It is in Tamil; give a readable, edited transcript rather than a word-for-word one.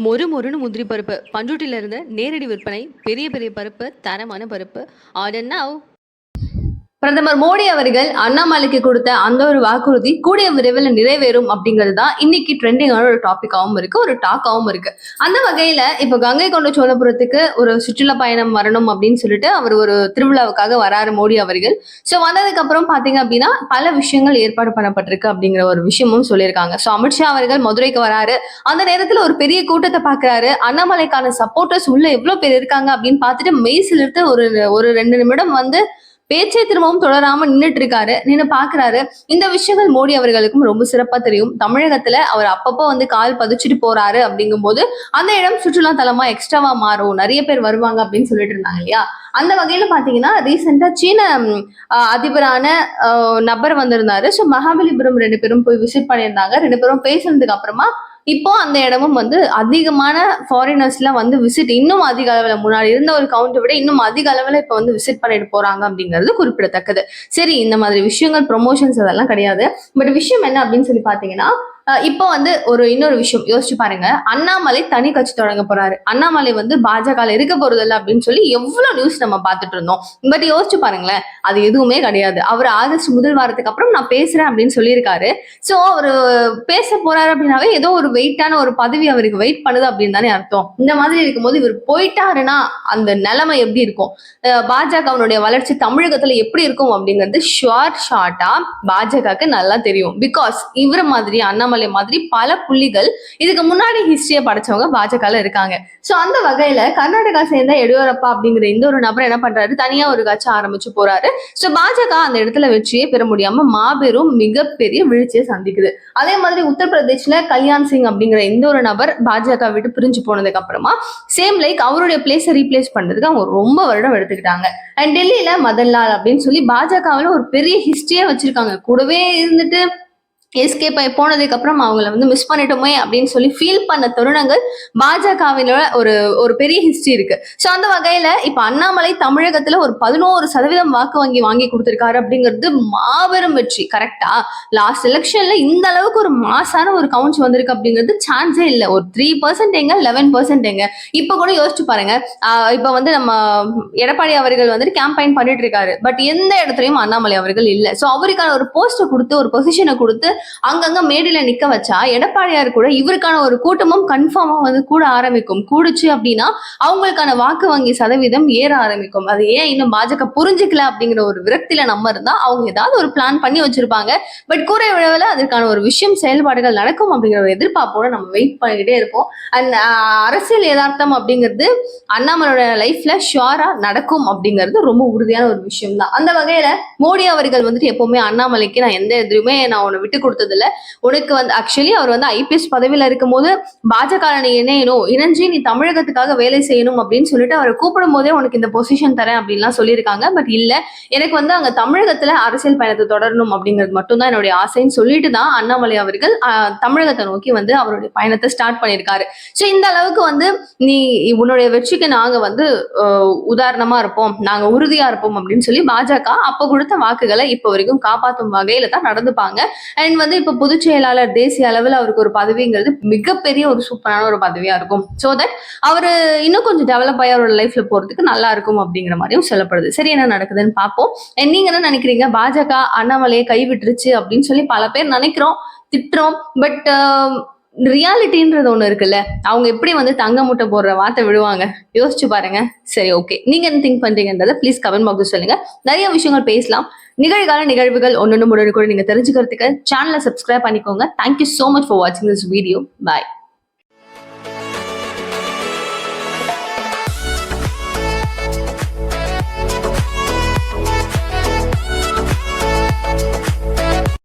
மொறு மொறுன்னு முந்திரி பருப்பு பண்ருட்டில இருந்து நேரடி விற்பனை. பெரிய பெரிய பருப்பு, தரமான பருப்பு. Order now. பிரதமர் மோடி அவர்கள் அண்ணாமலைக்கு கொடுத்த அந்த ஒரு வாக்குறுதி கூடிய விரைவில் நிறைவேறும் அப்படிங்கிறது தான் இன்னைக்கு ட்ரெண்டிங்கான ஒரு டாபிக்காவும் இருக்கு, ஒரு டாக்காவும் இருக்கு. அந்த வகையில இப்ப கங்கை கொண்ட சோழபுரத்துக்கு ஒரு சுற்றுலா பயணம் வரணும் அப்படின்னு சொல்லிட்டு அவர் ஒரு திருவிழாவுக்காக வராரு மோடி அவர்கள். ஸோ வந்ததுக்கு அப்புறம் பாத்தீங்க அப்படின்னா பல விஷயங்கள் ஏற்பாடு பண்ணப்பட்டிருக்கு அப்படிங்கிற ஒரு விஷயமும் சொல்லியிருக்காங்க. ஸோ அமித்ஷா அவர்கள் மதுரைக்கு வராரு. அந்த நேரத்துல ஒரு பெரிய கூட்டத்தை பாக்குறாரு. அண்ணாமலைக்கான சப்போர்ட்டர்ஸ் உள்ள எவ்வளவு பேர் இருக்காங்க அப்படின்னு பார்த்துட்டு மெய்சிலிருந்து ஒரு ஒரு 2 நிமிடம் பேச்சை திரும்பவும் தொடராம நின்றுட்டு இருக்காரு. நின்று பாக்குறாரு. இந்த விஷயங்கள் மோடி அவர்களுக்கும் ரொம்ப சிறப்பா தெரியும். தமிழகத்துல அவர் அப்பப்போ கால் பதிச்சுட்டு போறாரு அப்படிங்கும் போது அந்த இடம் சுற்றுலா தலமா எக்ஸ்ட்ராவா மாறும், நிறைய பேர் வருவாங்க அப்படின்னு சொல்லிட்டு இருந்தாங்க இல்லையா. அந்த வகையில பாத்தீங்கன்னா ரீசெண்டா சீன அதிபரான நபர் வந்திருந்தாரு. ஸோ மகாபலிபுரம் 2 பேரும் போய் விசிட் பண்ணியிருந்தாங்க. 2 பேரும் பேசுனதுக்கு அப்புறமா இப்போ அந்த இடமும் அதிகமான ஃபாரினர்ஸ் எல்லாம் விசிட் இன்னும் அதிக அளவுல முன்னாடி இருந்த ஒரு கவுண்டை விட இன்னும் அதிக அளவுல இப்ப விசிட் பண்ணிட்டு போறாங்க அப்படிங்கிறது குறிப்பிடத்தக்கது. சரி, இந்த மாதிரி விஷயங்கள் ப்ரொமோஷன்ஸ் அதெல்லாம் கிடையாது. பட் விஷயம் என்ன அப்படின்னு சொல்லி பாத்தீங்கன்னா இப்போ இன்னொரு விஷயம் யோசிச்சு பாருங்க. அண்ணாமலை தனி கட்சி தொடங்க போறாரு. அண்ணாமலை பாஜக இருக்க போறது இல்லை அப்படின்னு சொல்லி எவ்வளவு நியூஸ் நம்ம பார்த்துட்டு இருந்தோம். பட் யோசிச்சு பாருங்களேன், அது எதுவுமே கிடையாது. அவர் ஆகஸ்ட் முதல் வாரத்துக்கு அப்புறம் நான் பேசுறேன் அப்படின்னு சொல்லியிருக்காரு. சோ அவரு பேச போறாரு அப்படின்னாவே ஏதோ ஒரு வெயிட்டான ஒரு பதவி அவருக்கு வெயிட் பண்ணுது அப்படின்னு தானே அர்த்தம். இந்த மாதிரி இருக்கும்போது இவர் போயிட்டாருன்னா அந்த நிலைமை எப்படி இருக்கும், பாஜகவுடைய வளர்ச்சி தமிழகத்துல எப்படி இருக்கும் அப்படிங்கிறது ஷார்ட்டா பாஜகவுக்கு நல்லா தெரியும். பிகாஸ் இவர மாதிரி அண்ணாமலை மாதிரி பல புள்ளிகள் இதுக்கு முன்னாடி ஹிஸ்டரியை படைச்சவங்க பாஜக இருக்காங்க. சோ அந்த வகையில கர்நாடகா சேர்ந்த எடியூரப்பா அப்படிங்கிற இந்த ஒரு நபர் என்ன பண்றாரு, தனியா ஒரு கட்சி ஆரம்பிச்சு போறாரு. சோ பாஜக அந்த இடத்துல வெற்றியே பெற முடியாம மாபெரும் மிகப்பெரிய வீழ்ச்சியை சந்திக்குது. அதே மாதிரி உத்தரப்பிரதேஷ்ல கல்யாண் சிங் அப்படிங்கிற இந்த ஒரு நபர் பாஜக விட்டு பிரிஞ்சு போனதுக்கு அப்புறமா சேம் லைக் அவருடைய பிளேஸை ரீப்ளேஸ் பண்றதுக்கு அவங்க ரொம்ப வருடம் எடுத்துக்கிட்டாங்க. அண்ட் டெல்லியில மதன்லால் அப்படின்னு சொல்லி பாஜகவில் ஒரு பெரிய ஹிஸ்டரியே வச்சிருக்காங்க. கூடவே இருந்துட்டு எஸ்கேப் ஆகி போனதுக்கு அப்புறம் அவங்கள மிஸ் பண்ணிட்டோமே அப்படின்னு சொல்லி ஃபீல் பண்ண தருணங்கள் பாஜகவில ஒரு பெரிய ஹிஸ்டரி இருக்கு. ஸோ அந்த வகையில இப்ப அண்ணாமலை தமிழகத்துல ஒரு 11% வாக்கு வாங்கி கொடுத்திருக்காரு அப்படிங்கிறது மாபெரும் வெற்றி. கரெக்டா? லாஸ்ட் எலெக்ஷன்ல இந்த அளவுக்கு ஒரு மாசான ஒரு கவுண்ட்ஸ் வந்திருக்கு அப்படிங்கிறது சான்ஸே இல்லை. ஒரு 3% எங்க, 11% எங்க. இப்ப கூட யோசிச்சு பாருங்க. இப்ப நம்ம எடப்பாடி அவர்கள் கேம்பெயின் பண்ணிட்டு இருக்காரு. பட் எந்த இடத்துலயும் அண்ணாமலை அவர்கள் இல்லை. ஸோ அவருக்கான ஒரு போஸ்டை கொடுத்து ஒரு பொசிஷனை கொடுத்து அங்கங்க மேடையில நிக்க வச்சா எடப்பாடியார் கூட இவருக்கான ஒரு கூட்டமும் கன்ஃபார்மா கூட ஆரம்பிக்கும். கூடுச்சு அப்படின்னா அவங்களுக்கான வாக்கு வங்கி சதவீதம் ஏற ஆரம்பிக்கும். அது ஏன் இன்னும் பாஜக புரிஞ்சுக்கல அப்படிங்கிற ஒரு விரக்தியில நம்ம இருந்தா அவங்க ஏதாவது ஒரு பிளான் பண்ணி வச்சிருப்பாங்க. பட் கூரை விழவில் அதற்கான ஒரு விஷயம் செயல்பாடுகள் நடக்கும் அப்படிங்கிற ஒரு எதிர்பார்ப்போட நம்ம வெயிட் பண்ணிக்கிட்டே இருப்போம். அண்ட் அரசியல் யதார்த்தம் அப்படிங்கிறது அண்ணாமலையோட லைஃப்ல ஷுவரா நடக்கும் அப்படிங்கிறது ரொம்ப உறுதியான ஒரு விஷயம் தான். அந்த வகையில மோடி அவர்கள் எப்பவுமே அண்ணாமலைக்கு நான் எந்த எதிரியுமே நான் உன்னை விட்டு கொடுத்ததில்ல, உனக்கு ஆக்சுவலி அவர் ஐபிஎஸ் பதவியில இருக்கும் போது பாஜக நீ இணையணும், இணைஞ்சு நீ தமிழகத்துக்காக வேலை செய்யணும் அப்படின்னு சொல்லிட்டு அவரை கூப்பிடும் போதே உனக்கு இந்த பொசிஷன் தரேன் அப்படின்லாம் சொல்லியிருக்காங்க. பட் இல்ல, எனக்கு அங்க தமிழகத்துல அரசியல் பயணத்தை தொடரணும் அப்படிங்கிறது மட்டும்தான் என்னுடைய ஆசைன்னு சொல்லிட்டு தான் அண்ணாமலை அவர்கள் தமிழகத்தை நோக்கி அவருடைய பயணத்தை ஸ்டார்ட் பண்ணியிருக்காரு. ஸோ இந்த அளவுக்கு நீ உன்னுடைய வெற்றிக்கு நாங்க உதாரணமா இருப்போம், நாங்க உறுதியா இருப்போம் அப்படின்னு சொல்லி பாஜக அப்ப கொடுத்த வாக்குகளை இப்ப வரைக்கும் காப்பாற்றும் வகையில தான் நடந்துப்பாங்க. அண்ட் இப்ப பொதுச் செயலாளர் தேசிய அளவில் அவருக்கு ஒரு பதவிங்கிறது மிகப்பெரிய ஒரு சூப்பரான ஒரு பதவியா இருக்கும். சோ தட் அவரு இன்னும் கொஞ்சம் டெவலப் ஆகி அவரோட லைஃப்ல போறதுக்கு நல்லா இருக்கும் அப்படிங்கிற மாதிரியும் சொல்லப்படுது. சரி, என்ன நடக்குதுன்னு பார்ப்போம். நீங்க என்ன நினைக்கிறீங்க? பாஜக அண்ணாமலையை கைவிட்டுருச்சு அப்படின்னு சொல்லி பல பேர் நினைக்கிறோம், திட்டுறோம். பட் ரியாலிட்டின்றது ஒண்ணு இருக்குல்ல, அவங்க எப்படி தங்க முட்டை போடுற வார்த்தை விடுவாங்க, யோசிச்சு பாருங்க. சரி, ஓகே, நீங்க என்ன திங்க் பண்றீங்கன்றத ப்ளீஸ் கமெண்ட் பாக்ஸ் சொல்லுங்க. நிறைய விஷயங்கள் பேசலாம். நிகழ்கால நிகழ்வுகள் ஒன்னொன்னு கூட நீங்க தெரிஞ்சுக்கிறதுக்கு சேனலை சப்ஸ்கிரைப் பண்ணிக்கோங்க. தேங்க்யூ சோ மச் ஃபார் வாட்சிங் திஸ் வீடியோ. பாய்.